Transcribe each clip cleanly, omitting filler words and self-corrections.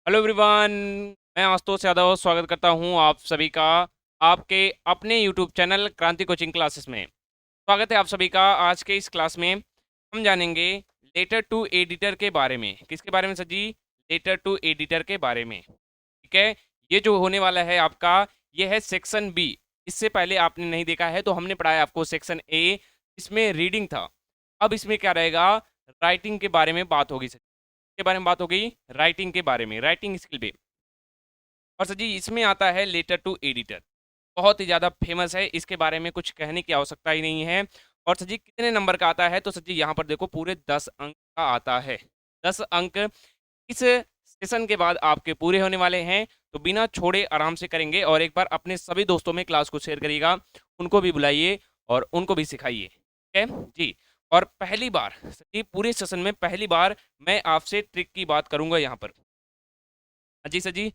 Hello everyone. मैं आशुतोष यादव स्वागत करता हूं आप सभी का आपके अपने यूट्यूब चैनल क्रांति कोचिंग क्लासेस में। स्वागत है आप सभी का। आज के इस क्लास में हम जानेंगे लेटर टू एडिटर के बारे में। किसके बारे में sir ji? Letter to editor के बारे में। ठीक है, ये जो होने वाला है आपका, ये है सेक्शन बी। इससे पहले आपने नहीं देखा है तो हमने पढ़ाया आपको सेक्शन ए, इसमें रीडिंग था। अब इसमें क्या रहेगा, राइटिंग के बारे में बात होगी। सर के बारे में बात हो गई, राइटिंग के बारे में, राइटिंग स्किल पे। और सर जी इसमें आता है लेटर टू एडिटर, बहुत ही ज़्यादा फेमस है, इसके बारे में कुछ कहने की आवश्यकता ही नहीं है। और सर जी कितने नंबर का आता है, तो सर जी यहाँ पर देखो पूरे 10 अंक का आता है। 10 अंक इस सेशन के बाद आपके पूरे होने वाले हैं। तो बिना छोड़े आराम से करेंगे, और एक बार अपने सभी दोस्तों में क्लास को शेयर करिएगा, उनको भी बुलाइए और उनको भी सिखाइए। ठीक है जी। और पहली बार सर जी, पूरे सेशन में पहली बार मैं आपसे ट्रिक की बात करूंगा यहाँ पर। हाँ जी सर जी,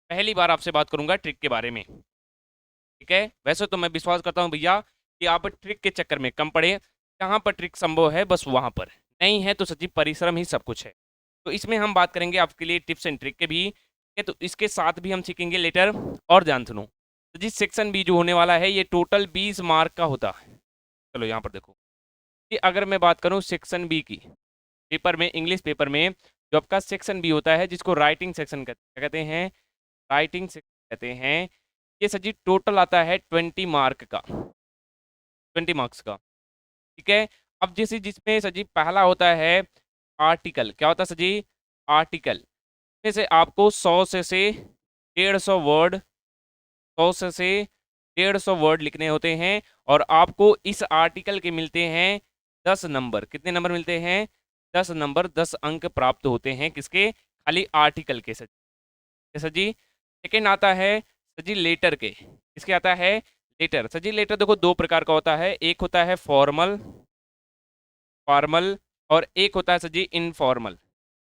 पहली बार आपसे बात करूंगा ट्रिक के बारे में। ठीक है, वैसे तो मैं विश्वास करता हूँ भैया कि आप ट्रिक के चक्कर में कम पड़े। जहाँ पर ट्रिक संभव है बस वहाँ पर, नहीं है तो सच्ची परिश्रम ही सब कुछ है। तो इसमें हम बात करेंगे आपके लिए टिप्स एंड ट्रिक के भी। ठीक है, तो इसके साथ भी हम सीखेंगे लेटर। और ध्यान सुनो, तो जिस सेक्शन बी जो होने वाला है ये टोटल 20 मार्क का होता है। चलो यहाँ पर देखो कि अगर मैं बात करूँ सेक्शन बी की, पेपर में, इंग्लिश पेपर में जो आपका सेक्शन बी होता है, जिसको राइटिंग सेक्शन कहते हैं, राइटिंग सेक्शन कहते हैं, ये सर जी टोटल आता है 20 मार्क का, 20 मार्क्स का। ठीक है, अब जैसे जिसमें सर जी पहला होता है आर्टिकल। क्या होता है सर जी? आर्टिकल। में से आपको 100 से 150 वर्ड, 100 से 150 वर्ड लिखने होते हैं। और आपको इस आर्टिकल के मिलते हैं 10 नंबर। कितने नंबर मिलते हैं? 10 नंबर, 10 अंक प्राप्त होते हैं। किसके? खाली आर्टिकल के सर जी। सर जी सेकेंड आता है सर जी लेटर के। किसके आता है? लेटर। सर जी लेटर देखो दो प्रकार का होता है, एक होता है फॉर्मल, फॉर्मल, और एक होता है सर जी इनफॉर्मल,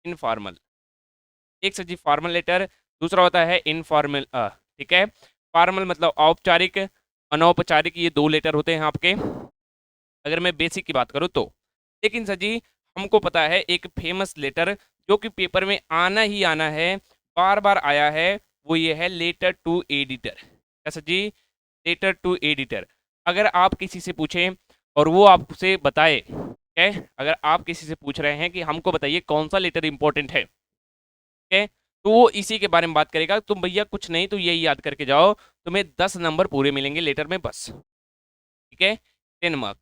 इनफॉर्मल। एक सर जी फॉर्मल लेटर, दूसरा होता है इनफॉर्मल। ठीक है, फॉर्मल मतलब औपचारिक, अनौपचारिक, ये दो लेटर होते हैं आपके, अगर मैं बेसिक की बात करूँ तो। लेकिन सर जी हमको पता है एक फेमस लेटर जो कि पेपर में आना ही आना है, बार बार आया है, वो ये है लेटर टू एडिटर। क्या sir ji? Letter to editor. अगर आप किसी से पूछें और वो आपसे बताए, है, अगर आप किसी से पूछ रहे हैं कि हमको बताइए कौन सा लेटर इंपॉर्टेंट है, ठीक है, तो वो इसी के बारे में बात करेगा। तुम भैया कुछ नहीं तो यही याद करके जाओ, तुम्हें 10 नंबर पूरे मिलेंगे लेटर में बस। ठीक है, 10 मार्क।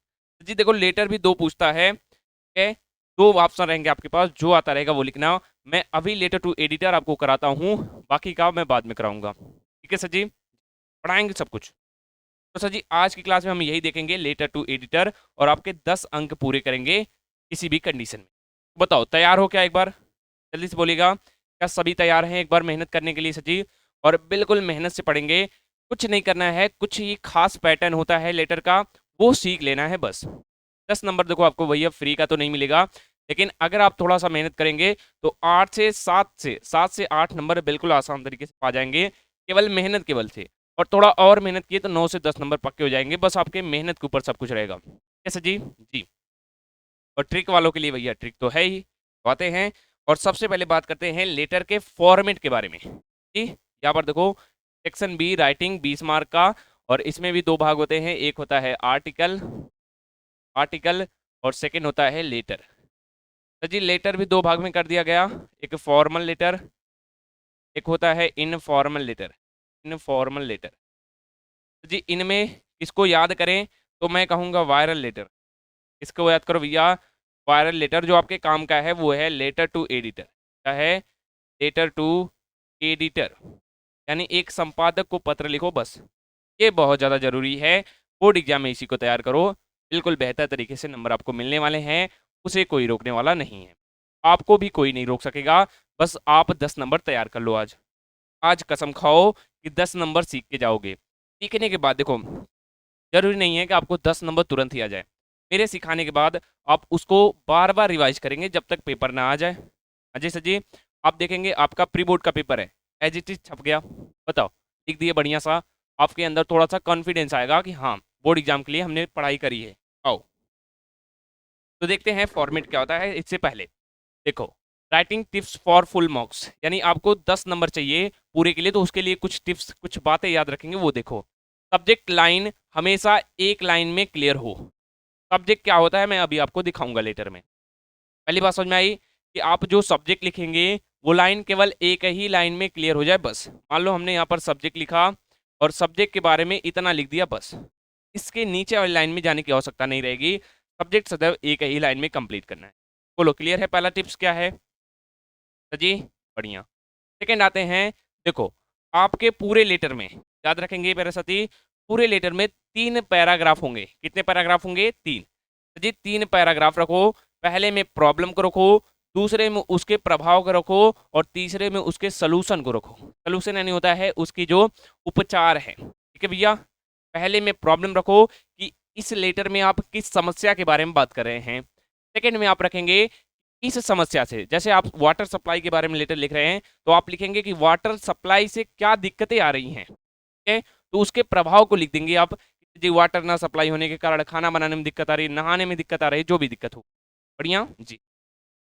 जी देखो लेटर भी दो पूछता है। ठीक है, दो ऑप्शन रहेंगे आपके पास, जो आता रहेगा वो लिखना। मैं अभी लेटर टू एडिटर आपको कराता हूँ, बाकी का मैं बाद में कराऊंगा। ठीक है सर जी, पढ़ाएंगे सब कुछ। तो सर जी आज की क्लास में हम यही देखेंगे, लेटर टू एडिटर, और आपके 10 अंक पूरे करेंगे किसी भी कंडीशन में। बताओ तैयार हो क्या? एक बार जल्दी से बोलिएगा, क्या सभी तैयार हैं एक बार मेहनत करने के लिए सर जी? और बिल्कुल मेहनत से पढ़ेंगे, कुछ नहीं करना है, कुछ ही खास पैटर्न होता है लेटर का, वो सीख लेना है बस। 10 नंबर देखो आपको भैया फ्री का तो नहीं मिलेगा, लेकिन अगर आप थोड़ा सा मेहनत करेंगे तो 8 से 7 नंबर बिल्कुल आसान तरीके से पा जाएंगे, केवल मेहनत के बल से। और थोड़ा और मेहनत किए तो 9 से 10 नंबर पक्के हो जाएंगे, बस आपके मेहनत के ऊपर सब कुछ रहेगा। कैसे जी? जी। और ट्रिक वालों के लिए भैया ट्रिक तो है ही, आते हैं। और सबसे पहले बात करते हैं लेटर के फॉर्मेट के बारे में जी। यहाँ पर देखो सेक्शन बी राइटिंग 20 मार्क का, और इसमें भी दो भाग होते हैं, एक होता है आर्टिकल, आर्टिकल, और सेकंड होता है लेटर। तो जी लेटर भी दो भाग में कर दिया गया, एक फॉर्मल लेटर, एक होता है इनफॉर्मल लेटर, इनफॉर्मल लेटर। तो जी इनमें किसको याद करें, तो मैं कहूँगा वायरल लेटर। इसको याद करो भैया, वायरल लेटर जो आपके काम का है वो है लेटर टू एडिटर। क्या है? लेटर टू एडिटर, यानी एक संपादक को पत्र लिखो बस। ये बहुत ज़्यादा ज़रूरी है, बोर्ड एग्जाम में इसी को तैयार करो, बिल्कुल बेहतर तरीके से नंबर आपको मिलने वाले हैं, उसे कोई रोकने वाला नहीं है, आपको भी कोई नहीं रोक सकेगा। बस आप 10 नंबर तैयार कर लो आज, आज कसम खाओ कि 10 नंबर सीख के जाओगे। सीखने के बाद देखो जरूरी नहीं है कि आपको 10 नंबर तुरंत ही आ जाए, मेरे सिखाने के बाद आप उसको बार बार रिवाइज करेंगे जब तक पेपर ना आ जाए। अजय सर जी आप देखेंगे आपका प्री बोर्ड का पेपर है, एज इट इज छप गया, बताओ, लिख दिए बढ़िया सा, आपके अंदर थोड़ा सा कॉन्फिडेंस आएगा कि हाँ बोर्ड एग्जाम के लिए हमने पढ़ाई करी है। आओ तो देखते हैं फॉर्मेट क्या होता है। इससे पहले देखो writing tips for full marks, यानी आपको 10 नंबर चाहिए पूरे के लिए, तो उसके लिए कुछ टिप्स, कुछ बातें याद रखेंगे, वो देखो। सब्जेक्ट लाइन हमेशा एक लाइन में क्लियर हो। सब्जेक्ट क्या होता है मैं अभी आपको दिखाऊंगा लेटर में। पहली बात समझ में आई कि आप जो सब्जेक्ट लिखेंगे वो लाइन केवल एक ही लाइन में क्लियर हो जाए बस। मान लो हमने यहाँ पर सब्जेक्ट लिखा और सब्जेक्ट के बारे में इतना लिख दिया बस, इसके नीचे वाली लाइन में जाने की आवश्यकता नहीं रहेगी। सब्जेक्ट सदैव एक ही लाइन में कंप्लीट करना है। बोलो क्लियर है? पहला टिप्स क्या है जी? बढ़िया। सेकेंड आते हैं, देखो आपके पूरे लेटर में, याद रखेंगे मेरे साथी, पूरे लेटर में 3 पैराग्राफ होंगे। कितने पैराग्राफ होंगे? 3। तो जी 3 पैराग्राफ रखो। पहले में प्रॉब्लम को रखो, दूसरे में उसके प्रभाव को रखो, और तीसरे में उसके सलूशन को रखो। सलूशन यानी होता है उसकी जो उपचार है। ठीक है भैया? पहले में प्रॉब्लम रखो कि इस लेटर में आप किस समस्या के बारे में बात कर रहे हैं। सेकेंड में आप रखेंगे इस समस्या से, जैसे आप वाटर सप्लाई के बारे में लेटर लिख रहे हैं तो आप लिखेंगे कि वाटर सप्लाई से क्या दिक्कतें आ रही हैं। ठीक है? तो उसके प्रभाव को लिख देंगे आप, जी वाटर ना सप्लाई होने के कारण खाना बनाने में दिक्कत आ रही है, नहाने में दिक्कत आ रही है, जो भी दिक्कत हो। बढ़िया जी।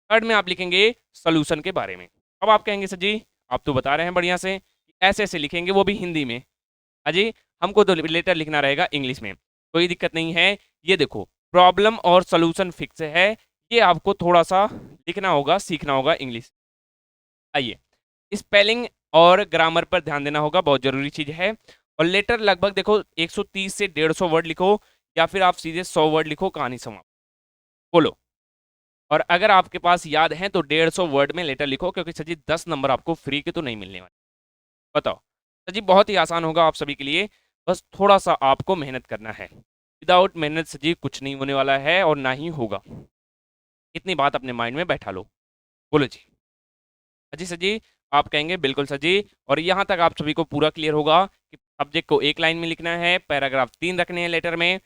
थर्ड में आप लिखेंगे सॉल्यूशन के बारे में। अब आप कहेंगे सर जी आप तो बता रहे हैं बढ़िया से, ऐसे ऐसे लिखेंगे वो भी हिंदी में। अजी हमको तो लेटर लिखना रहेगा इंग्लिश में। कोई दिक्कत नहीं है। ये देखो प्रॉब्लम और सॉल्यूशन फिक्स है, ये आपको थोड़ा सा लिखना होगा, सीखना होगा इंग्लिश। आइए स्पेलिंग और ग्रामर पर ध्यान देना होगा, बहुत जरूरी चीज है। और लेटर लगभग देखो 130 से 150 वर्ड लिखो, या फिर आप सीधे 100 वर्ड लिखो, कहानी समाप्त। बोलो। और अगर आपके पास याद है तो 150 वर्ड में लेटर लिखो, क्योंकि सर जी 10 नंबर आपको फ्री के तो नहीं मिलने वाले। बताओ सर जी, बहुत ही आसान होगा आप सभी के लिए, बस थोड़ा सा आपको मेहनत करना है। विदाउट मेहनत सर जी कुछ नहीं होने वाला है और ना ही होगा। इतनी बात अपने माइंड में बैठा लो। बोलो जी। अजी सर जी आप कहेंगे बिल्कुल सर जी। और यहाँ तक आप सभी को पूरा क्लियर होगा कि सब्जेक्ट को एक लाइन में लिखना है, पैराग्राफ 3 रखने हैं लेटर में,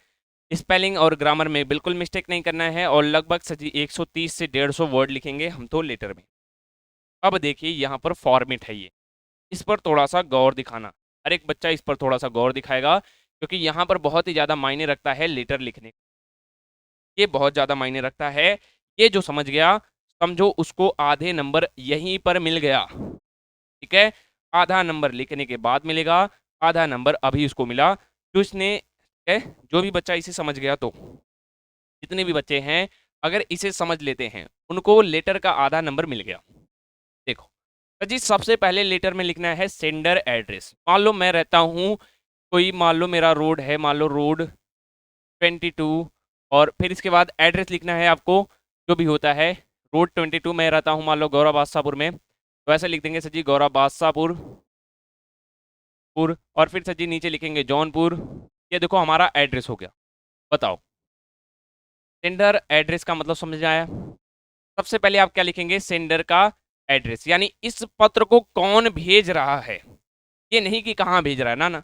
स्पेलिंग और ग्रामर में बिल्कुल मिस्टेक नहीं करना है, और लगभग सर जी 130 से 150 वर्ड लिखेंगे हम तो लेटर में। अब देखिए यहाँ पर फॉर्मेट है ये, इस पर थोड़ा सा गौर दिखाना। हर एक बच्चा इस पर थोड़ा सा गौर दिखाएगा, क्योंकि यहाँ पर बहुत ही ज़्यादा मायने रखता है लेटर लिखने। ये बहुत ज़्यादा मायने रखता है। ये जो समझ गया समझो उसको आधे नंबर यहीं पर मिल गया। ठीक है? आधा नंबर लिखने के बाद मिलेगा, आधा नंबर अभी उसको मिला जो इसने, जो भी बच्चा इसे समझ गया, तो जितने भी बच्चे हैं अगर इसे समझ लेते हैं उनको लेटर का आधा नंबर मिल गया। देखो तो जी सबसे पहले लेटर में लिखना है सेंडर एड्रेस। मान लो मैं रहता हूँ कोई, मान लो मेरा रोड है, मान लो रोड 22, और फिर इसके बाद एड्रेस लिखना है आपको जो भी होता है। रोड 22 में रहता हूँ मान लो गौरव बादशाहपुर में, तो ऐसे लिख देंगे सर जी गौरव बादशाहपुर पुर, और फिर सर जी नीचे लिखेंगे जौनपुर। ये देखो हमारा एड्रेस हो गया। बताओ सेंडर एड्रेस का मतलब समझ आया? सबसे पहले आप क्या लिखेंगे? सेंडर का एड्रेस, यानी इस पत्र को कौन भेज रहा है। ये नहीं कि कहाँ भेज रहा है, ना ना,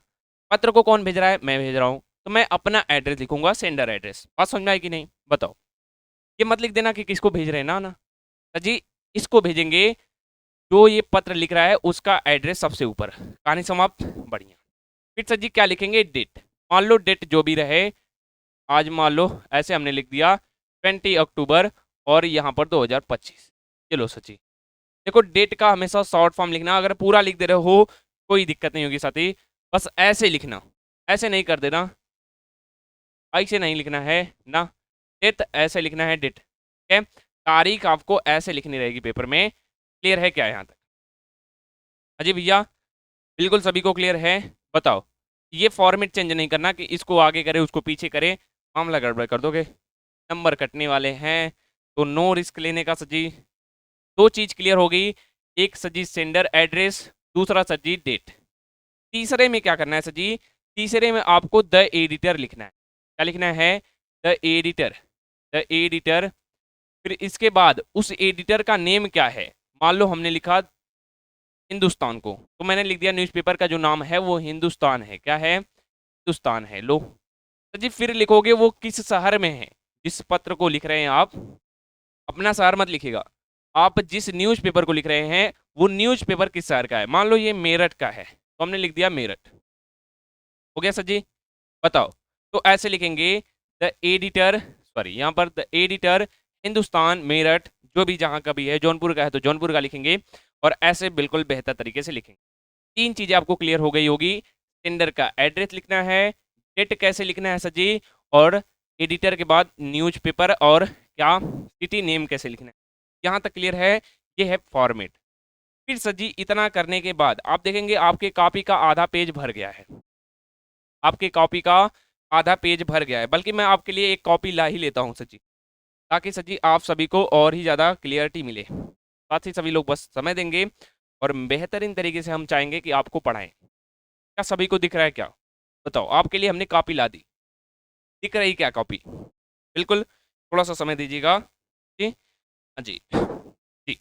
पत्र को कौन भेज रहा है? मैं भेज रहा हूँ, तो मैं अपना एड्रेस लिखूंगा, सेंडर एड्रेस। बात समझ में आई कि नहीं? बताओ। ये मत लिख देना कि किसको भेज रहे हैं, ना ना सर जी, इसको भेजेंगे जो ये पत्र लिख रहा है उसका एड्रेस सबसे ऊपर। कहानी समाप्त। बढ़िया। फिर सर जी क्या लिखेंगे? डेट। मान लो डेट जो भी रहे, आज मान लो ऐसे हमने लिख दिया 20 अक्टूबर और यहाँ पर 2025। चलो सर जी देखो डेट का हमेशा शॉर्ट फॉर्म लिखना, अगर पूरा लिख दे रहे हो कोई दिक्कत नहीं होगी साथी, बस ऐसे लिखना, ऐसे नहीं कर देना, ऐसे नहीं लिखना है ना, डेट ऐसे लिखना है, डेट। ठीक है? तारीख आपको ऐसे लिखनी रहेगी पेपर में। क्लियर है क्या यहाँ तक? अजी भैया बिल्कुल सभी को क्लियर है? बताओ। ये फॉर्मेट चेंज नहीं करना कि इसको आगे करे उसको पीछे करे, मामला गड़बड़ कर दोगे, नंबर कटने वाले हैं। तो नो रिस्क लेने का सजी। दो चीज क्लियर हो गई, एक सजी सेंडर एड्रेस, दूसरा सजी डेट। तीसरे में क्या करना है सजी? तीसरे में आपको द एडिटर लिखना है। क्या लिखना है? The editor. The editor. फिर इसके बाद उस एडिटर का नेम क्या है? मान लो हमने लिखा हिंदुस्तान को, तो मैंने लिख दिया न्यूज़पेपर का जो नाम है वो हिंदुस्तान है। क्या है? हिंदुस्तान है। लो तो जी फिर लिखोगे वो किस शहर में है, जिस पत्र को लिख रहे हैं आप, अपना शहर मत लिखिएगा। आप जिस न्यूज़पेपर को लिख रहे हैं वो न्यूज़पेपर किस शहर का है। मान लो ये मेरठ का है तो हमने लिख दिया मेरठ। हो गया सर जी? बताओ। तो ऐसे लिखेंगे द एडिटर, सॉरी यहाँ पर द एडिटर हिंदुस्तान मेरठ जो भी जहाँ का भी है, जौनपुर का है तो जौनपुर का लिखेंगे, और ऐसे बिल्कुल बेहतर तरीके से लिखेंगे। 3 चीज़ें आपको क्लियर हो गई होगी। सेंडर का एड्रेस लिखना है, डेट कैसे लिखना है सर जी, और एडिटर के बाद न्यूज़पेपर और क्या सिटी नेम कैसे लिखना है, यहाँ तक क्लियर है। ये है फॉर्मेट। फिर सर जी इतना करने के बाद आप देखेंगे आपके कॉपी का आधा पेज भर गया है, आपके कॉपी का आधा पेज भर गया है, बल्कि मैं आपके लिए एक कॉपी ला ही लेता हूँ सर जी, ताकि सर जी आप सभी को और ही ज़्यादा क्लियरिटी मिले। साथ ही सभी लोग बस समय देंगे और बेहतरीन तरीके से हम चाहेंगे कि आपको पढ़ाएं। क्या सभी को दिख रहा है क्या? बताओ, आपके लिए हमने कॉपी ला दी, दिख रही क्या कॉपी? बिल्कुल, थोड़ा सा समय दीजिएगा जी। हाँ जी, जी,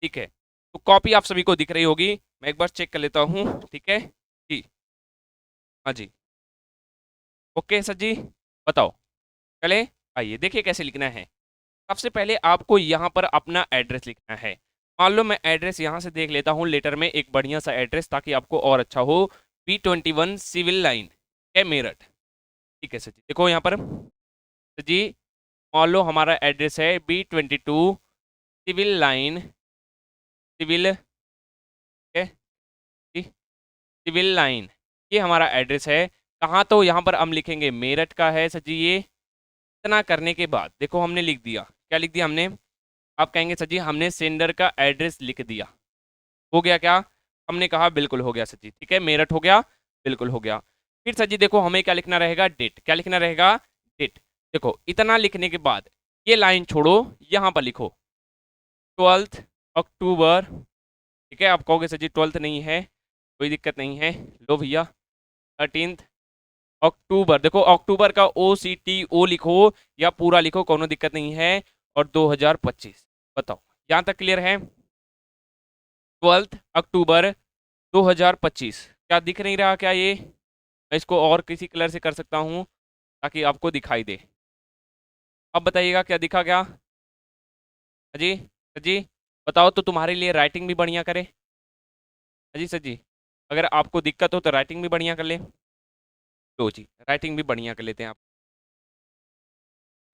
ठीक है। तो कॉपी आप सभी को दिख रही होगी, मैं एक बार चेक कर लेता हूँ, ठीक है जी। हाँ जी, ओके सर जी, बताओ चले। आइए देखिए कैसे लिखना है। सबसे पहले आपको यहाँ पर अपना एड्रेस लिखना है। मान लो मैं एड्रेस यहाँ से देख लेता हूँ लेटर में, एक बढ़िया सा एड्रेस, ताकि आपको और अच्छा हो। B21 सिविल लाइन है मेरठ, ठीक है सर जी। देखो यहाँ पर सर जी, मान लो हमारा एड्रेस है B22 सिविल लाइन, सिविल है जी, सिविल लाइन, ये हमारा एड्रेस है। कहाँ? तो यहाँ पर हम लिखेंगे मेरठ का है सर जी ये। इतना करने के बाद देखो हमने लिख दिया, क्या लिख दिया हमने? आप कहेंगे सर जी हमने सेंडर का एड्रेस लिख दिया। हो गया क्या? हमने कहा बिल्कुल हो गया सर जी, ठीक है, मेरठ हो गया, बिल्कुल हो गया। फिर सर जी देखो हमें क्या लिखना रहेगा? डेट। क्या लिखना रहेगा? डेट। देखो इतना लिखने के बाद ये लाइन छोड़ो, यहाँ पर लिखो 12 अक्टूबर, ठीक है। आप कहोगे सर जी 12 नहीं है, कोई दिक्कत नहीं है, लो भैया 13 अक्टूबर। देखो अक्टूबर का OCTO लिखो या पूरा लिखो, कोनो दिक्कत नहीं है, और 2025। बताओ यहाँ तक क्लियर है? 12 अक्टूबर 2025। क्या दिख नहीं रहा क्या ये? मैं इसको और किसी कलर से कर सकता हूँ ताकि आपको दिखाई दे। अब बताइएगा क्या दिखा क्या? अजी सर जी, बताओ तो तुम्हारे लिए राइटिंग भी बढ़िया करे। अजी सर जी, अगर आपको दिक्कत हो तो राइटिंग भी बढ़िया कर ले। लो जी, राइटिंग भी बढ़िया कर लेते हैं आप,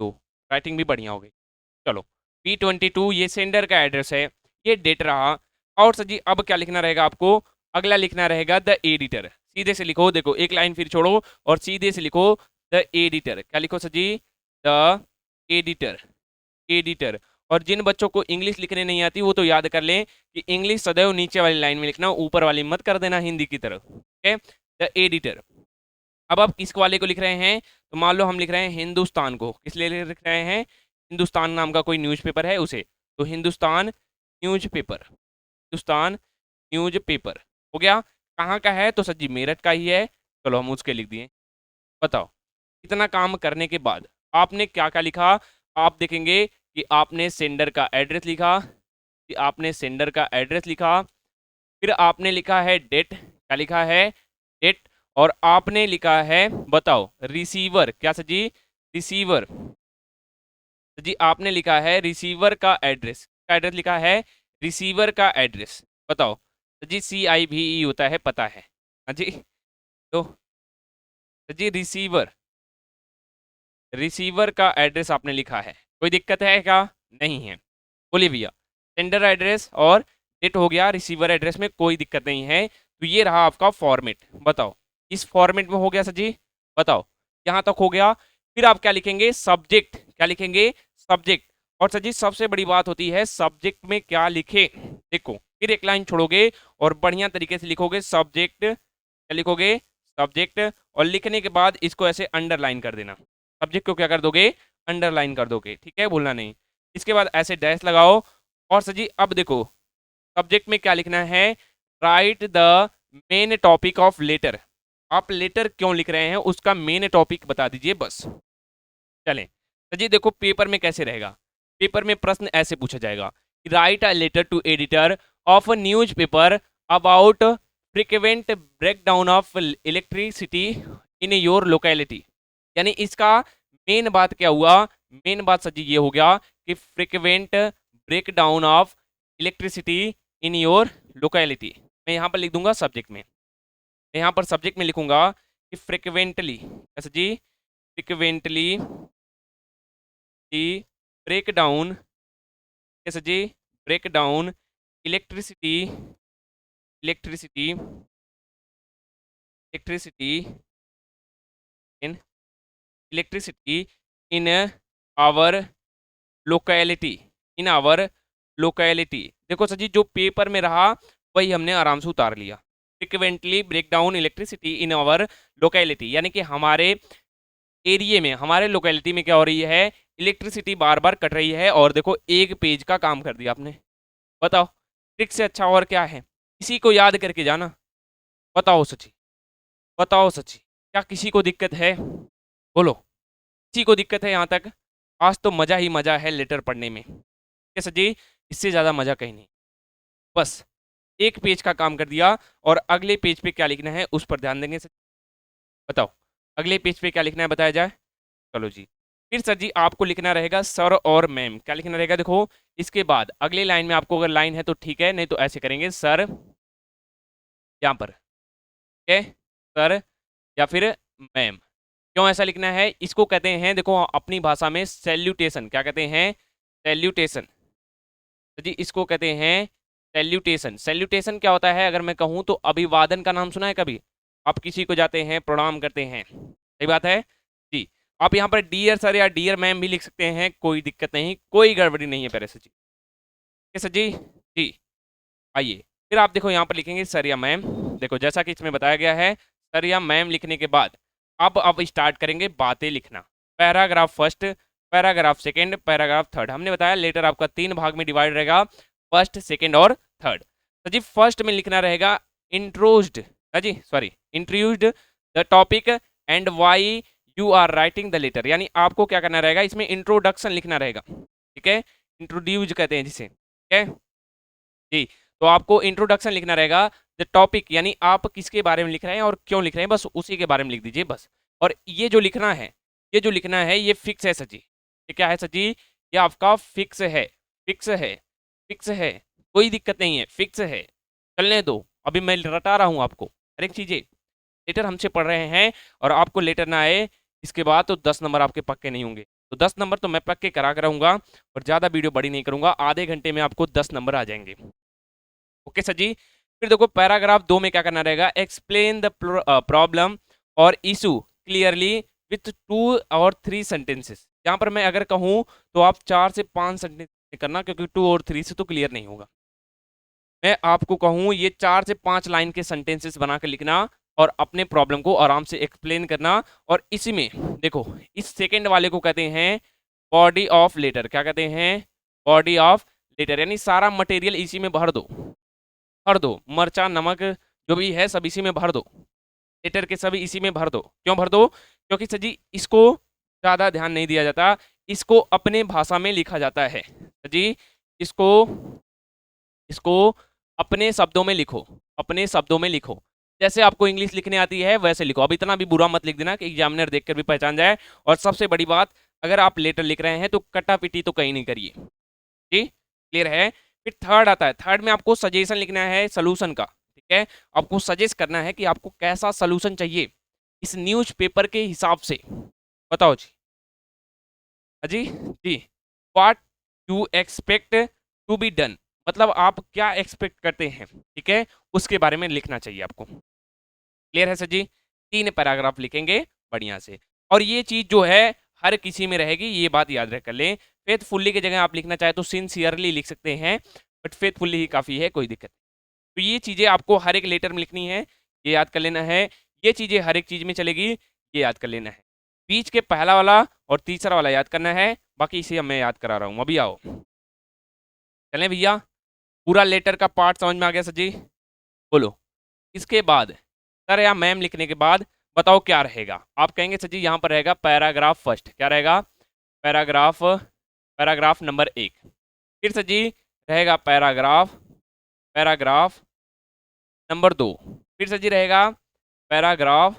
तो राइटिंग भी बढ़िया हो गई। चलो, B22 ये सेंडर का एड्रेस है, ये डेट रहा। और सर जी अब क्या लिखना रहेगा आपको? अगला लिखना रहेगा द एडिटर। सीधे से लिखो, देखो एक लाइन फिर छोड़ो और सीधे से लिखो द एडिटर। क्या लिखो sir ji? The editor, editor. और जिन बच्चों को इंग्लिश लिखने नहीं आती वो तो याद कर लें कि इंग्लिश सदैव नीचे वाली लाइन में लिखना, ऊपर वाली मत कर देना हिंदी की तरह, ठीक है। The editor. अब आप किस वाले को लिख रहे हैं? तो मान लो हम लिख रहे हैं हिंदुस्तान को। किस लिए लिख रहे हैं? हिंदुस्तान नाम का कोई न्यूज़पेपर है उसे, तो हिंदुस्तान न्यूज़पेपर, हिंदुस्तान न्यूज़पेपर हो गया। कहाँ का है? तो सर जी मेरठ का ही है, चलो हम उसके लिख दिए। बताओ, इतना काम करने के बाद आपने क्या क्या लिखा? आप देखेंगे कि आपने सेंडर का एड्रेस लिखा, कि आपने सेंडर का एड्रेस लिखा, फिर आपने लिखा है डेट। क्या लिखा है? डेट। और आपने लिखा है, बताओ, रिसीवर। क्या सर जी? रिसीवर। तो जी आपने लिखा है रिसीवर का एड्रेस। क्या एड्रेस लिखा है? रिसीवर का एड्रेस। बताओ तो जी, CIVE होता है, पता है। हाँ जी, तो जी रिसीवर, रिसीवर का एड्रेस आपने लिखा है। कोई दिक्कत है क्या? नहीं है। बोलिए भैया, सेंडर एड्रेस और डेट हो गया, रिसीवर एड्रेस में कोई दिक्कत नहीं है। तो ये रहा आपका फॉर्मेट। बताओ इस फॉर्मेट में हो गया सर जी? बताओ, यहाँ तक हो गया। फिर आप क्या लिखेंगे? सब्जेक्ट। क्या लिखेंगे? सब्जेक्ट। और सर जी सबसे बड़ी बात होती है सब्जेक्ट में क्या लिखे। देखो फिर एक लाइन छोड़ोगे और बढ़िया तरीके से लिखोगे सब्जेक्ट। क्या लिखोगे? सब्जेक्ट। और लिखने के बाद इसको ऐसे अंडरलाइन कर देना। सब्जेक्ट को क्या कर दोगे? अंडरलाइन कर दोगे, ठीक है, भूलना नहीं। इसके बाद ऐसे डैश लगाओ। और सर जी अब देखो सब्जेक्ट में क्या लिखना है? Write the main topic of letter. आप लेटर क्यों लिख रहे हैं उसका मेन टॉपिक बता दीजिए बस। चलें सर जी, देखो पेपर में कैसे रहेगा। पेपर में प्रश्न ऐसे पूछा जाएगा, write a letter to editor of a newspaper about frequent breakdown of electricity in your locality. यानी इसका मेन बात क्या हुआ? मेन बात सर जी ये हो गया कि frequent breakdown of electricity in your locality. मैं यहाँ पर लिख दूंगा सब्जेक्ट में, मैं यहाँ पर सब्जेक्ट में लिखूंगा कि frequently, sir ji frequently the breakdown कैसे जी, break down electricity electricity electricity in electricity in our locality in our locality. देखो सर जी, जो पेपर में रहा वही हमने आराम से उतार लिया। Frequently break down electricity in our locality, यानी कि हमारे एरिया में, हमारे लोकेलिटी में क्या हो रही है, इलेक्ट्रिसिटी बार बार कट रही है। और देखो एक पेज का काम कर दिया आपने। बताओ ट्रिक से अच्छा और क्या है, इसी को याद करके जाना। बताओ सची, बताओ सची, क्या किसी को दिक्कत है? बोलो, किसी को दिक्कत है यहाँ तक? आज तो मजा ही मजा है लेटर पढ़ने में। कैसे जी, इससे ज्यादा मजा कहीं नहीं। बस एक पेज का काम कर दिया और अगले पेज पे क्या लिखना है उस पर ध्यान देंगे। बताओ अगले पेज पे क्या लिखना है, बताया जाए। चलो जी, फिर सर जी आपको लिखना रहेगा सर और मैम। क्या लिखना रहेगा, देखो इसके बाद अगली लाइन में आपको अगर लाइन है तो ठीक है, नहीं तो ऐसे करेंगे सर, यहाँ पर ठीक है, सर या फिर मैम। क्यों ऐसा लिखना है, इसको कहते हैं देखो अपनी भाषा में सैल्यूटेशन। क्या कहते हैं, सैल्यूटेशन। तो जी इसको कहते हैं सैल्यूटेशन। सैल्यूटेशन क्या होता है, अगर मैं कहूँ तो अभिवादन का नाम सुना है कभी? आप किसी को जाते हैं प्रणाम करते हैं, सही बात है जी। आप यहाँ पर डियर सर या डियर मैम भी लिख सकते हैं, कोई दिक्कत नहीं, कोई गड़बड़ी नहीं है प्यारे सर जी। सर जी, जी आइए फिर आप देखो यहाँ पर लिखेंगे सर या मैम। देखो जैसा कि इसमें बताया गया है, सर या मैम लिखने के बाद अब स्टार्ट करेंगे बातें लिखना। Paragraph first, paragraph second, paragraph third. हमने बताया लेटर आपका 3 भाग में डिवाइड रहेगा, फर्स्ट, सेकंड और थर्ड। तो जी फर्स्ट में लिखना रहेगा इंट्रोड्यूस्ड, जी sorry, introduced the topic and why you are writing the letter. यानी आपको क्या करना रहेगा, इसमें इंट्रोडक्शन लिखना रहेगा, ठीक है, इंट्रोड्यूस कहते हैं जिसे, ठीक है जी। तो आपको इंट्रोडक्शन लिखना रहेगा, द टॉपिक यानी आप किसके बारे में लिख रहे हैं और क्यों लिख रहे हैं, बस उसी के बारे में लिख दीजिए बस। और ये जो लिखना है, ये जो लिखना है ये फिक्स है सची। ये क्या है सची, ये आपका फिक्स है, फिक्स है, फिक्स है, कोई दिक्कत नहीं है, फिक्स है। चलने दो, अभी मैं रटा रहा हूँ आपको हर एक चीजें। लेटर हमसे पढ़ रहे हैं और आपको लेटर ना आए इसके बाद तो 10 नंबर आपके पक्के नहीं होंगे। तो 10 नंबर तो मैं पक्के करा कर रहूंगा और ज़्यादा वीडियो बड़ी नहीं करूंगा, आधे घंटे में आपको 10 नंबर आ जाएंगे। ओके सर जी। फिर देखो पैराग्राफ 2 में क्या करना रहेगा, एक्सप्लेन द प्रॉब्लम और इशू क्लियरली विथ 2 और 3 सेंटेंसेस। यहाँ पर मैं अगर कहूँ तो आप 4 से 5 सेंटेंस करना, क्योंकि 2 और 3 से तो क्लियर नहीं होगा। मैं आपको कहूँ ये 4 से 5 लाइन के सेंटेंसेस बना कर लिखना और अपने प्रॉब्लम को आराम से एक्सप्लेन करना। और इसी में देखो इस सेकंड वाले को कहते हैं बॉडी ऑफ लेटर। क्या कहते हैं, बॉडी ऑफ लेटर, यानी सारा मटेरियल इसी में भर दो, भर दो, मरचा नमक जो भी है सब इसी में भर दो, लेटर के सभी इसी में भर दो। क्यों भर दो, क्योंकि सर जी इसको ज़्यादा ध्यान नहीं दिया जाता, इसको अपने भाषा में लिखा जाता है जी। इसको इसको अपने शब्दों में लिखो, अपने शब्दों में लिखो। जैसे आपको इंग्लिश लिखने आती है वैसे लिखो। अब इतना भी बुरा मत लिख देना कि एग्जामिनर देखकर भी पहचान जाए। और सबसे बड़ी बात, अगर आप लेटर लिख रहे हैं तो कटा पिटी तो कहीं नहीं करिए जी, क्लियर है। फिर थर्ड आता है, थर्ड में आपको सजेशन लिखना है सलूशन का, ठीक है। आपको सजेस्ट करना है कि आपको कैसा सलूशन चाहिए इस न्यूज़पेपर के हिसाब से। बताओ जी, अजी जी, what you expect to be done, मतलब आप क्या एक्सपेक्ट करते हैं, ठीक है, उसके बारे में लिखना चाहिए आपको। क्लियर है सर जी, 3 पैराग्राफ लिखेंगे बढ़िया से। और ये चीज जो है हर किसी में रहेगी, ये बात याद रख कर लें। फेथफुल्ली की जगह आप लिखना चाहे तो सिंसियरली लिख सकते हैं, बट फेथफुल्ली ही काफी है, कोई दिक्कत नहीं। तो ये चीजें आपको हर एक लेटर में लिखनी है, ये याद कर लेना है। ये चीजें हर एक चीज में चलेगी, ये याद कर लेना है। बीच के पहला वाला और तीसरा वाला याद करना है, बाकी इसे मैं याद करा रहा हूँ। अभी आओ चलें भैया, पूरा लेटर का पार्ट समझ में आ गया सर जी? बोलो। इसके बाद सर या मैम लिखने के बाद बताओ क्या रहेगा। आप कहेंगे सर जी यहाँ पर रहेगा पैराग्राफ फर्स्ट। क्या रहेगा, पैराग्राफ, पैराग्राफ नंबर 1। फिर सर जी रहेगा पैराग्राफ, पैराग्राफ नंबर 2। फिर सर जी रहेगा पैराग्राफ,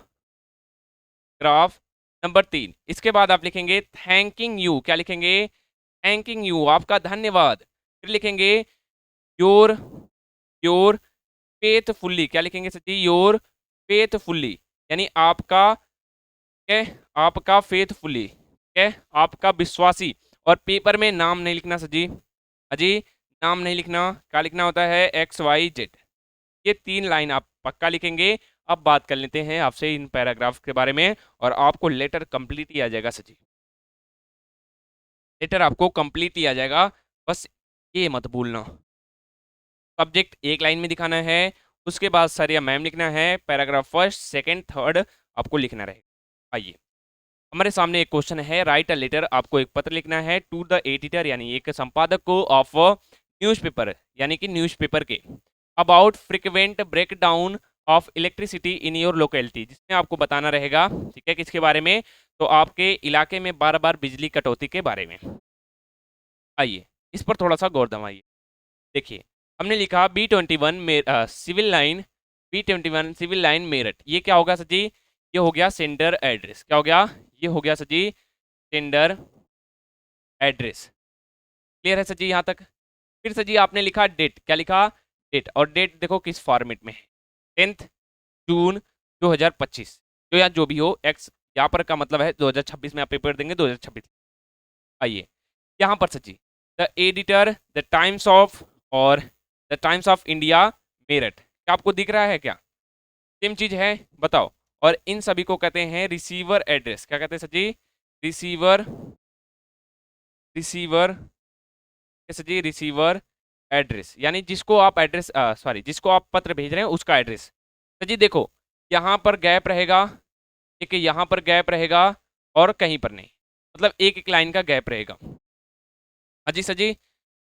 ग्राफ नंबर 3। इसके बाद आप लिखेंगे थैंकिंग यू। क्या लिखेंगे, थैंकिंग यू, आपका धन्यवाद। फिर लिखेंगे योर, योर फेथफुल्ली। क्या लिखेंगे सर जी, योर फेथफुल्ली, यानी आपका, ठीक है, आपका फेथफुल्ली, ठीक है, आपका विश्वासी। और पेपर में नाम नहीं लिखना सर जी, अजी नाम नहीं लिखना, क्या लिखना होता है, XYZ। ये 3 लाइन आप पक्का लिखेंगे। अब बात कर लेते हैं आपसे इन पैराग्राफ के बारे में, और आपको लेटर कंप्लीट ही आ जाएगा सची, लेटर आपको कंप्लीट ही आ जाएगा, बस ये मत भूलना। सब्जेक्ट एक लाइन में दिखाना है, उसके बाद सर या मैम लिखना है, पैराग्राफ फर्स्ट सेकंड थर्ड आपको लिखना रहेगा। आइए, हमारे सामने एक क्वेश्चन है, राइट अ लेटर, आपको एक पत्र लिखना है टू द एडिटर, यानी एक संपादक को, ऑफ न्यूज़पेपर, यानी कि न्यूज़पेपर के, about frequent breakdown of electricity in your locality, जिसमें आपको बताना रहेगा, ठीक है, किसके बारे में, तो आपके इलाके में बार बार बिजली कटौती के बारे में। आइए, इस पर थोड़ा सा गौर दमाइए। देखिए, हमने लिखा B21 में civil line, B21 civil line Meerut, ये क्या होगा सर जी, ये हो गया सेंडर एड्रेस, क्या हो गया, ये हो गया सर जी सेंडर एड्रेस। क्लियर है सर जी यहाँ तक। फिर सर जी आपने लिखा डेट, क्या लिखा, डेट, और डेट देखो किस फॉर्मेट में है, 10 जून 2025, जो या जो भी हो, एक्स यहाँ पर का मतलब है 2026 में आप पेपर देंगे 2026। आइए यहाँ पर sir ji, the editor, the Times of, और the Times of India Meerut, क्या आपको दिख रहा है, क्या सेम चीज है, बताओ। और इन सभी को कहते हैं रिसीवर एड्रेस, क्या कहते हैं सर जी, रिसीवर, रिसीवर, सर जी रिसीवर एड्रेस, यानी जिसको आप एड्रेस, सॉरी, जिसको आप पत्र भेज रहे हैं उसका एड्रेस। सर जी देखो, यहाँ पर गैप रहेगा, एक यहाँ पर गैप रहेगा, और कहीं पर नहीं, मतलब एक एक लाइन का गैप रहेगा। अजी सर जी,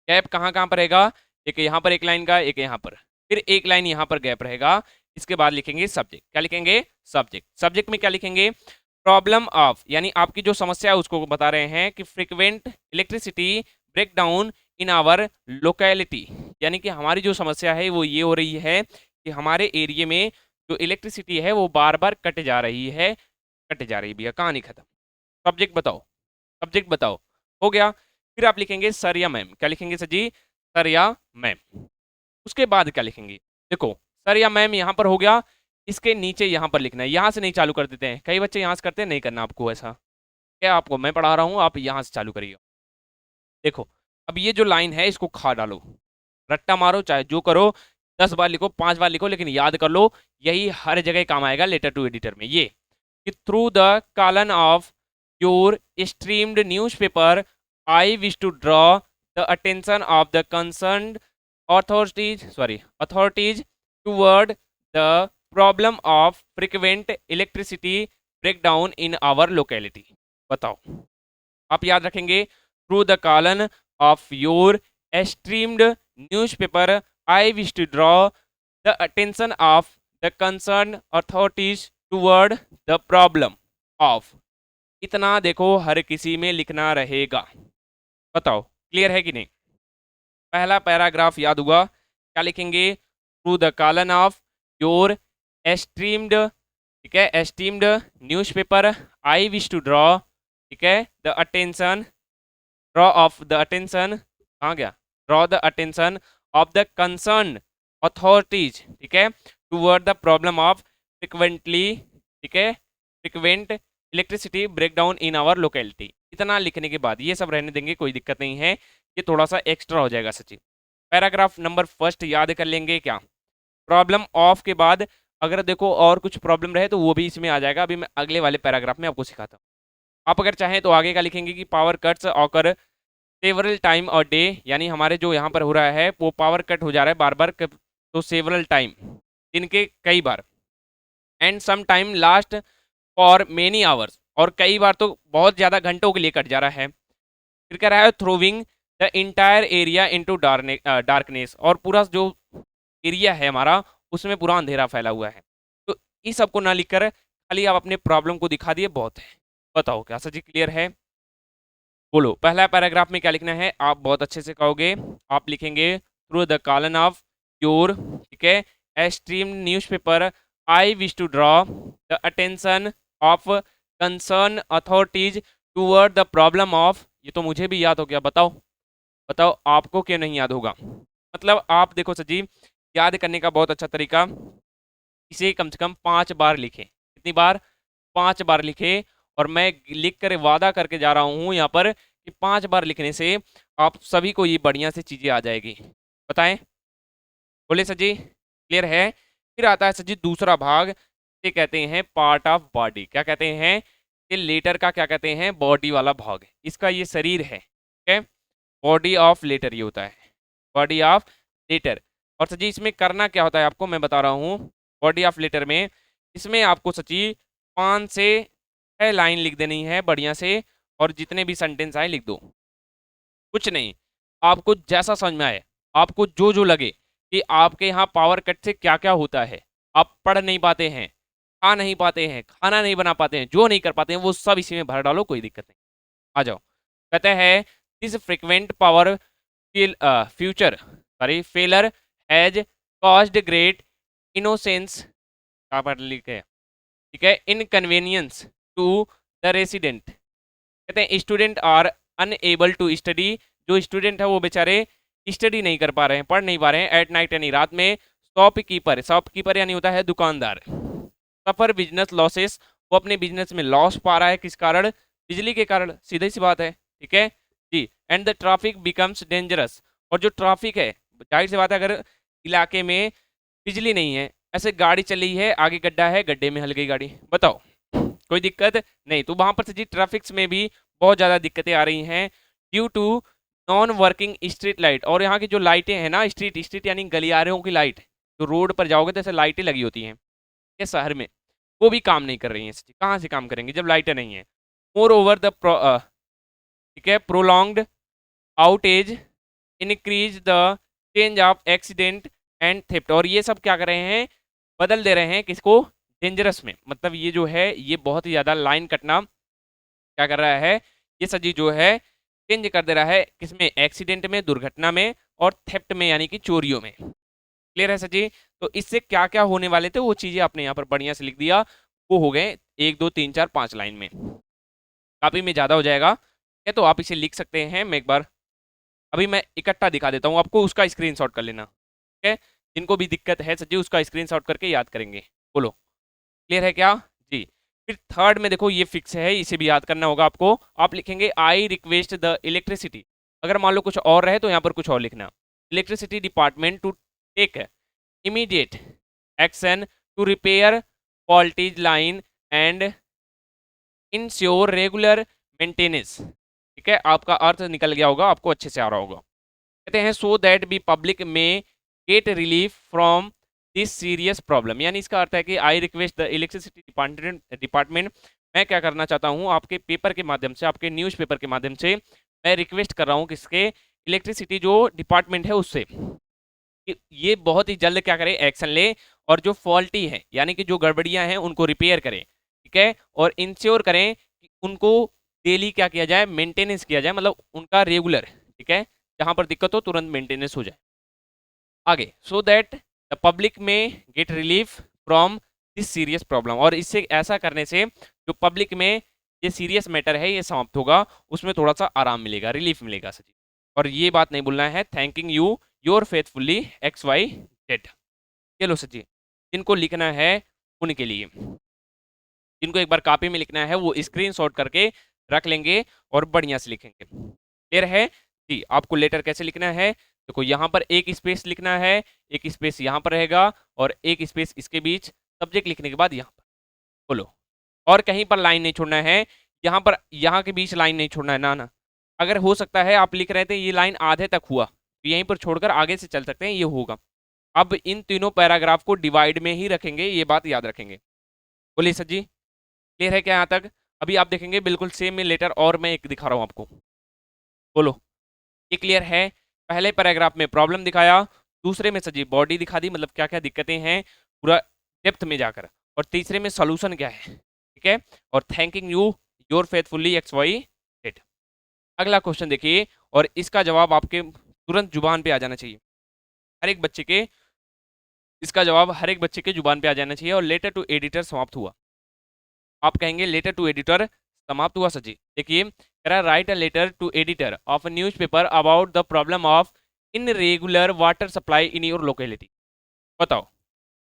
गैप कहाँ कहाँ पर रहेगा, एक यहाँ पर एक लाइन का, एक यहाँ पर, फिर एक लाइन यहाँ पर गैप रहेगा। इसके बाद लिखेंगे सब्जेक्ट, क्या लिखेंगे, सब्जेक्ट। सब्जेक्ट में क्या लिखेंगे, प्रॉब्लम ऑफ, यानी आपकी जो समस्या है उसको बता रहे हैं कि frequent electricity breakdown in our locality, यानी कि हमारी जो समस्या है वो ये हो रही है कि हमारे एरिया में जो इलेक्ट्रिसिटी है वो बार बार कट जा रही है, कट जा रही भैया, कहानी खत्म। सब्जेक्ट बताओ, सब्जेक्ट बताओ, हो गया। फिर आप लिखेंगे सर या मैम, क्या लिखेंगे सर जी, सर या मैम। उसके बाद क्या लिखेंगे, देखो सर या मैम यहाँ पर हो गया, इसके नीचे यहाँ पर लिखना है, यहाँ से नहीं चालू कर देते हैं, कई बच्चे यहाँ से करते हैं, नहीं करना आपको ऐसा, क्या आपको मैं पढ़ा रहा हूँ, आप यहाँ से चालू करिए। देखो, अब ये जो लाइन है इसको खा डालो, रट्टा मारो, चाहे जो करो, 10 बार लिखो, 5 बार लिखो, लेकिन याद कर लो, यही हर जगह काम आएगा लेटर टू एडिटर में, ये कि through the column of your esteemed newspaper I wish to draw the attention of the concerned authorities toward the problem of frequent electricity breakdown in our locality। बताओ, आप याद रखेंगे, through the column of your esteemed newspaper I wish to draw the attention of the concern authorities toward the problem of, इतना देखो हर किसी में लिखना रहेगा। बताओ क्लियर है कि नहीं। पहला पैराग्राफ याद हुआ, क्या लिखेंगे, through the column of your esteemed, ठीक है, esteemed newspaper I wish to draw, ठीक है, the attention, draw of the attention, कहाँ गया, draw the attention of the concern authorities, ठीक है, toward the problem of frequently, ठीक है, frequent electricity breakdown in our locality. इतना लिखने के बाद ये सब रहने देंगे, कोई दिक्कत नहीं है, ये थोड़ा सा एक्स्ट्रा हो जाएगा सचिन। पैराग्राफ नंबर फर्स्ट याद कर लेंगे, क्या प्रॉब्लम ऑफ के बाद अगर देखो और कुछ प्रॉब्लम रहे तो वो भी इसमें आ जाएगा, अभी मैं अगले वाले पैराग्राफ में आपको सिखाता हूँ। आप अगर चाहें तो आगे का लिखेंगे कि power cuts occur several time और डे, यानी हमारे जो यहाँ पर हो रहा है वो पावर कट हो जा रहा है बार बार, तो सेवरल टाइम, दिन के कई बार, and some time last for many hours, और कई बार तो बहुत ज़्यादा घंटों के लिए कट जा रहा है। फिर कह रहा है throwing the entire area into darkness, और पूरा जो एरिया है हमारा उसमें पूरा अंधेरा फैला हुआ है। तो इस सबको ना लिखकर खाली आप अपने प्रॉब्लम को दिखा दिए, बहुत है। बताओ क्या सर जी क्लियर है, बोलो। पहला पैराग्राफ में क्या लिखना है, आप बहुत अच्छे से कहोगे, आप लिखेंगे through the column of your, ठीक है, esteem newspaper I wish to draw the attention of concern authorities toward the problem of, ये तो मुझे भी याद हो गया, बताओ बताओ आपको क्यों नहीं याद होगा। मतलब आप देखो सर जी, याद करने का बहुत अच्छा तरीका, इसे कम से कम 5 बार लिखें। कितनी बार, 5 बार लिखें। और मैं लिख कर वादा करके जा रहा हूँ यहाँ पर कि 5 बार लिखने से आप सभी को ये बढ़िया से चीजें आ जाएगी। बताएं, बोले सर जी, क्लियर है। फिर आता है सर जी दूसरा भाग, ये कहते हैं पार्ट ऑफ बॉडी। क्या कहते हैं? ये लेटर का क्या कहते हैं? बॉडी वाला भाग, इसका ये शरीर है, ठीक है। बॉडी ऑफ लेटर ये होता है, बॉडी ऑफ लेटर। और सर जी इसमें करना क्या होता है आपको मैं बता रहा हूँ। बॉडी ऑफ लेटर में इसमें आपको सची 5 से 6 लाइन लिख देनी है बढ़िया से, और जितने भी सेंटेंस आए लिख दो। कुछ नहीं, आपको जैसा समझ में आए, आपको जो जो लगे कि आपके यहाँ पावर कट से क्या क्या होता है, आप पढ़ नहीं पाते हैं, खा नहीं पाते हैं, खाना नहीं बना पाते हैं, जो नहीं कर पाते हैं वो सब इसी में भर डालो, कोई दिक्कत नहीं। आ जाओ। कहते हैं this frequent power future sorry failure has caused great innocence, क्या पर लिखे, ठीक है, इनकन्वीनियंस टू द रेसिडेंट। कहते हैं student are unable to study, जो स्टूडेंट है वो बेचारे स्टडी नहीं कर पा रहे हैं, पढ़ नहीं पा रहे हैं एट नाइट यानी रात में। शॉपकीपर, शॉपकीपर यानी होता है दुकानदार। सफर बिजनेस लॉसेस, वो अपने बिजनेस में लॉस पा रहा है, किस कारण? बिजली के कारण, सीधी सी बात है, ठीक है जी। And the traffic becomes dangerous, और जो ट्रैफिक है, जाहिर सी बात है, अगर इलाके में बिजली नहीं है, ऐसे गाड़ी चल रही है, आगे गड्ढा है, गड्ढे में हल गई गाड़ी, बताओ कोई दिक्कत नहीं। तो वहां पर से जी ट्रैफिक्स में भी बहुत ज़्यादा दिक्कतें आ रही हैं due to non working street light. और यहाँ की जो लाइटें हैं ना, स्ट्रीट स्ट्रीट यानी गलियारों की लाइट, जो रोड पर जाओगे तो ऐसे लाइटें लगी होती हैं ये शहर में, वो भी काम नहीं कर रही हैं। कहाँ से काम करेंगी जब लाइटें नहीं हैं? मोर ओवर द ठीक है prolonged outage increase the change of accident and theft. और ये सब क्या कर रहे हैं? बदल दे रहे हैं किसको? डेंजरस में। मतलब ये जो है ये बहुत ही ज़्यादा लाइन कटना क्या कर रहा है? ये सजी जो है चेंज कर दे रहा है किसमें? एक्सीडेंट में, दुर्घटना में, और थेफ्ट में यानी कि चोरियों में। क्लियर है सजी? तो इससे क्या क्या होने वाले थे वो चीज़ें आपने यहाँ पर बढ़िया से लिख दिया, वो हो गए 1 2 3 4 5 लाइन में। कापी में ज़्यादा हो जाएगा है तो आप इसे लिख सकते हैं। मैं एक बार अभी मैं इकट्ठा दिखा देता हूँ आपको, उसका स्क्रीनशॉट कर लेना, ठीक है। जिनको भी दिक्कत है सजी उसका स्क्रीनशॉट करके याद करेंगे। बोलो क्लियर है क्या जी? फिर थर्ड में देखो ये फिक्स है, इसे भी याद करना होगा आपको। आप लिखेंगे आई रिक्वेस्ट द इलेक्ट्रिसिटी। अगर मान लो कुछ और रहे तो यहाँ पर कुछ और लिखना। Electricity department to take immediate action to repair faulty line and ensure regular maintenance. ठीक है, आपका अर्थ निकल गया होगा, आपको अच्छे से आ रहा होगा। कहते हैं सो दैट बी पब्लिक में get relief from this serious problem. यानी इसका अर्थ है कि I request the electricity department, मैं क्या करना चाहता हूँ आपके पेपर के माध्यम से, आपके न्यूज़पेपर के माध्यम से मैं रिक्वेस्ट कर रहा हूँ किसके? इलेक्ट्रिसिटी जो डिपार्टमेंट है उससे, कि ये बहुत ही जल्द क्या करे? एक्शन ले, और जो फॉल्टी है यानी कि जो गड़बड़ियां हैं उनको रिपेयर करें, ठीक है, और इंश्योर करें कि उनको डेली क्या किया जाए? मेंटेनेंस किया जाए, मतलब उनका रेगुलर, ठीक है, जहां पर दिक्कत हो तुरंत मेंटेनेंस हो जाए। आगे सो दैट द पब्लिक में get relief from this serious problem. और इससे ऐसा करने से जो पब्लिक में ये सीरियस मैटर है ये समाप्त होगा, उसमें थोड़ा सा आराम मिलेगा, रिलीफ मिलेगा सचिव। और ये बात नहीं भूलना है, thanking you your faithfully XYZ। चलो सचिव, जिनको लिखना है उनके लिए, जिनको एक बार कॉपी में लिखना है वो स्क्रीनशॉट करके रख लेंगे और बढ़िया से लिखेंगे। क्लियर है जी? आपको लेटर कैसे लिखना है? देखो यहाँ पर एक स्पेस लिखना है, एक स्पेस यहाँ पर रहेगा, और एक स्पेस इसके बीच, सब्जेक्ट लिखने के बाद यहाँ पर बोलो। और कहीं पर लाइन नहीं छोड़ना है, यहाँ पर यहाँ के बीच लाइन नहीं छोड़ना है, ना ना। अगर हो सकता है आप लिख रहे थे ये लाइन आधे तक हुआ तो यहीं पर छोड़कर आगे से चल सकते हैं, ये होगा। अब इन तीनों पैराग्राफ को डिवाइड में ही रखेंगे, ये बात याद रखेंगे। बोलिए सर जी, क्लियर है क्या यहाँ तक? अभी आप देखेंगे बिल्कुल सेम में लेटर, और मैं एक दिखा रहा हूँ आपको, बोलो ये क्लियर है? पहले पैराग्राफ में प्रॉब्लम दिखाया, दूसरे में सजी बॉडी दिखा दी, मतलब क्या क्या दिक्कतें हैं पूरा डेप्थ में जाकर, और तीसरे में सोल्यूशन क्या है, ठीक है, और thanking you your faithfully XYZ। अगला क्वेश्चन देखिए, और इसका जवाब आपके तुरंत जुबान पे आ जाना चाहिए, हर एक बच्चे के, इसका जवाब हर एक बच्चे के जुबान पे आ जाना चाहिए। और लेटर टू एडिटर समाप्त हुआ, आप कहेंगे लेटर टू एडिटर समाप्त हुआ सची। देखिए कह रहा है write a letter to editor of a newspaper about the problem of irregular water supply in your locality. बताओ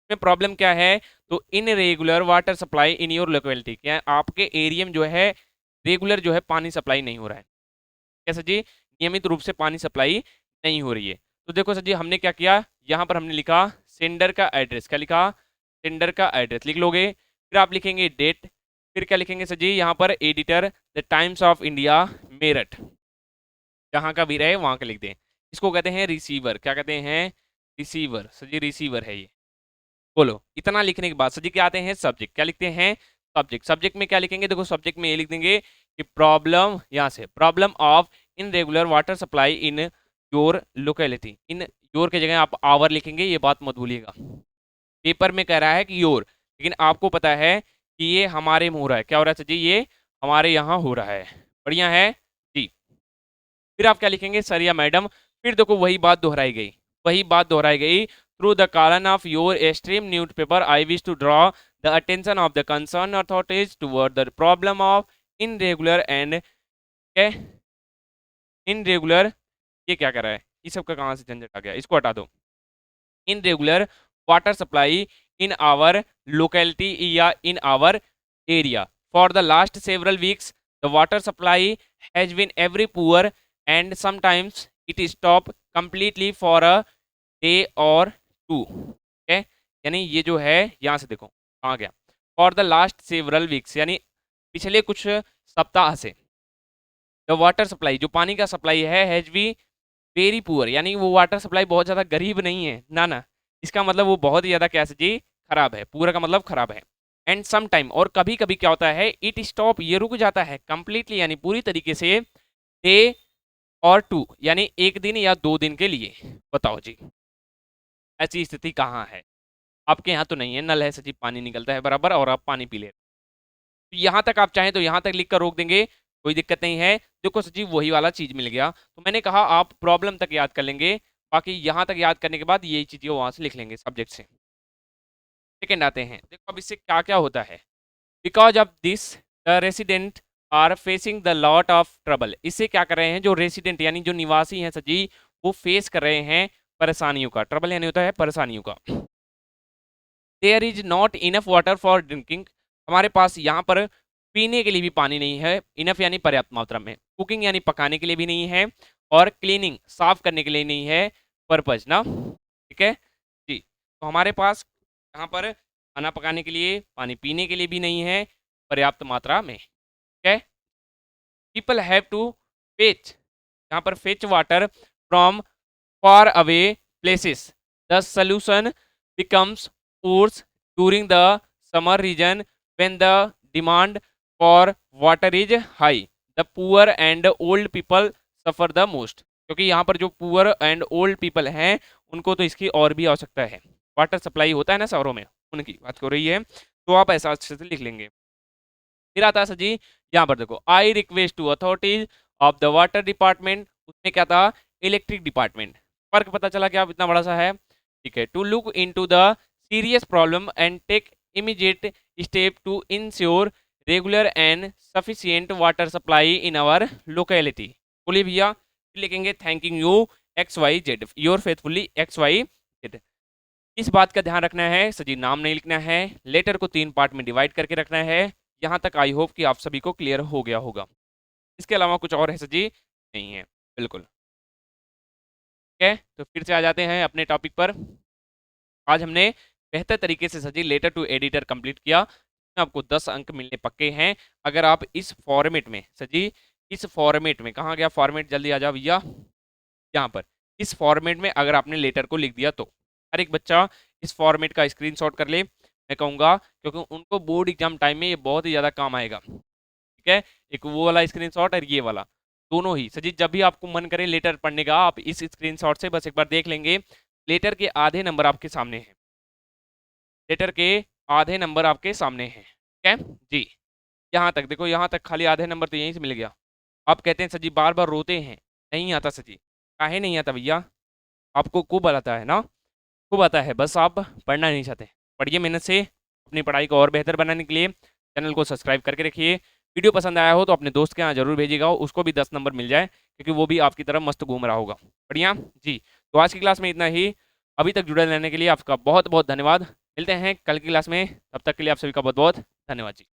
में प्रॉब्लम क्या है? तो irregular water supply in your locality, क्या आपके एरिया में जो है रेगुलर जो है पानी सप्लाई नहीं हो रहा है। कैसे जी, नियमित रूप से पानी सप्लाई नहीं हो रही है। तो देखो सर जी हमने क्या किया, यहाँ पर हमने लिखा सेंडर का एड्रेस, क्या लिखा, सेंडर का एड्रेस लिख लोगे, फिर आप लिखेंगे डेट, फिर क्या लिखेंगे सर जी यहाँ पर editor the Times of India Meerut, जहाँ का भी रहे वहाँ का लिख दें। इसको कहते हैं रिसीवर, क्या कहते हैं, रिसीवर, सर जी रिसीवर है ये। बोलो, इतना लिखने के बाद सर जी क्या आते हैं सब्जेक्ट, क्या लिखते हैं सब्जेक्ट, सब्जेक्ट में क्या लिखेंगे, देखो सब्जेक्ट में ये लिख देंगे कि प्रॉब्लम, यहाँ से problem of irregular water supply in your locality, in your के जगह आप आवर लिखेंगे, ये बात मत भूलिएगा। पेपर में कह रहा है कि योर, लेकिन आपको पता है कि ये हमारे में हो रहा है, क्या हो रहा है सर जी, ये हमारे यहाँ हो रहा है, बढ़िया है जी। फिर आप क्या लिखेंगे सर या मैडम, फिर देखो वही बात दोहराई गई, वही बात दोहराई गई, through the column of your extreme newspaper I wish to draw the attention of the concern authorities toward the problem of irregular and irregular, ये क्या कर रहा है, ये सब का कहाँ से झंझट आ गया, इसको हटा दो, irregular water supply in our locality या in our area. For the last several weeks, the water supply has been very poor and sometimes it stop completely for a day or two. Okay? यानी ये जो है यहाँ से देखो कहाँ गया, for the last several weeks यानी पिछले कुछ सप्ताह से, the water supply जो पानी का सप्लाई है has been very poor, यानी वो वाटर सप्लाई बहुत ज़्यादा गरीब नहीं है, ना ना, इसका मतलब वो बहुत ही ज़्यादा क्या जी खराब है, पूरा का मतलब खराब है। एंड सम टाइम, और कभी कभी क्या होता है, इट स्टॉप, ये रुक जाता है, कंप्लीटली यानी पूरी तरीके से, डे और टू यानी एक दिन या 2 दिन के लिए। बताओ जी ऐसी स्थिति कहाँ है, आपके यहाँ तो नहीं है, नल है सची, पानी निकलता है बराबर और आप पानी पी ले रहे, तो यहाँ तक आप चाहें तो यहाँ तक लिख कर रोक देंगे, कोई दिक्कत नहीं है। देखो सचिव वही वाला चीज मिल गया, तो मैंने कहा आप प्रॉब्लम तक याद कर लेंगे, बाकी यहाँ तक याद करने के बाद यही चीजें वहां से लिख लेंगे सब्जेक्ट से। सेकेंड आते हैं, देखो अब इससे क्या क्या होता है, because of this the resident are facing the lot of trouble, इससे क्या कर रहे हैं जो रेसिडेंट यानी जो निवासी हैं सजी, वो फेस कर रहे हैं परेशानियों का, ट्रबल यानी होता है परेशानियों का। There is not enough water for drinking, हमारे पास यहाँ पर पीने के लिए भी पानी नहीं है, इनफ यानी पर्याप्त मात्रा में, कुकिंग यानी पकाने के लिए भी नहीं है, और क्लीनिंग साफ करने के लिए नहीं है, पर्पज ना, ठीक है जी। तो हमारे पास यहाँ पर खाना पकाने के लिए, पानी पीने के लिए भी नहीं है पर्याप्त मात्रा में, ठीक है। पीपल हैव टू फेच, यहाँ पर fetch water from far away places. The solution becomes poor during the summer region when the demand for water is high. The poor and old people suffer the most. क्योंकि यहाँ पर जो poor and old people हैं उनको तो इसकी और भी आवश्यकता है, वाटर सप्लाई होता है ना शहरों में, उनकी बात हो रही है, तो आप ऐसा अच्छे से लिख लेंगे। फिर आता है सर जी यहाँ पर देखो, I request to authorities of the water department, उसमें क्या था इलेक्ट्रिक डिपार्टमेंट, फर्क पता चला क्या इतना बड़ा सा है, ठीक है, to look into the serious problem and take immediate step to ensure regular and sufficient water supply in our locality. बोलिए भैया, लिखेंगे thanking you XYZ, your faithfully XYZ। इस बात का ध्यान रखना है सजी, नाम नहीं लिखना है, लेटर को 3 पार्ट में डिवाइड करके रखना है। यहाँ तक आई होप कि आप सभी को क्लियर हो गया होगा, इसके अलावा कुछ और है सजी नहीं है, बिल्कुल ठीक है। तो फिर से आ जाते हैं अपने टॉपिक पर। आज हमने बेहतर तरीके से सजी लेटर टू एडिटर कंप्लीट किया, आपको 10 अंक मिलने पक्के हैं अगर आप इस फॉर्मेट में सजी, इस फॉर्मेट में, कहाँ गया फॉर्मेट, जल्दी आ जाओ भैया, यहाँ पर इस फॉर्मेट में अगर आपने लेटर को लिख दिया तो हर एक बच्चा इस फॉर्मेट का स्क्रीनशॉट कर ले, मैं कहूँगा, क्योंकि उनको बोर्ड एग्जाम टाइम में ये बहुत ही ज़्यादा काम आएगा, ठीक है। एक वो वाला स्क्रीनशॉट और ये वाला, दोनों ही सजी, जब भी आपको मन करे लेटर पढ़ने का आप इस स्क्रीनशॉट से बस एक बार देख लेंगे, लेटर के आधे नंबर आपके सामने हैं, लेटर के आधे नंबर आपके सामने हैं, ठीक है जी। यहाँ तक देखो, यहाँ तक खाली आधे नंबर तो यहीं से मिल गया। आप कहते हैं सजी बार बार रोते हैं, नहीं आता सजी, काहे नहीं आता भैया, आपको खूब आता है ना, खूब आता है, बस आप पढ़ना नहीं चाहते। पढ़िए मेहनत से, अपनी पढ़ाई को और बेहतर बनाने के लिए चैनल को सब्सक्राइब करके रखिए। वीडियो पसंद आया हो तो अपने दोस्त के यहाँ जरूर भेजिएगा, उसको भी 10 नंबर मिल जाए, क्योंकि वो भी आपकी तरह मस्त घूम रहा होगा। बढ़िया जी, तो आज की क्लास में इतना ही, अभी तक जुड़े रहने के लिए आपका बहुत बहुत धन्यवाद। मिलते हैं कल की क्लास में, तब तक के लिए आप सभी का बहुत बहुत धन्यवाद जी।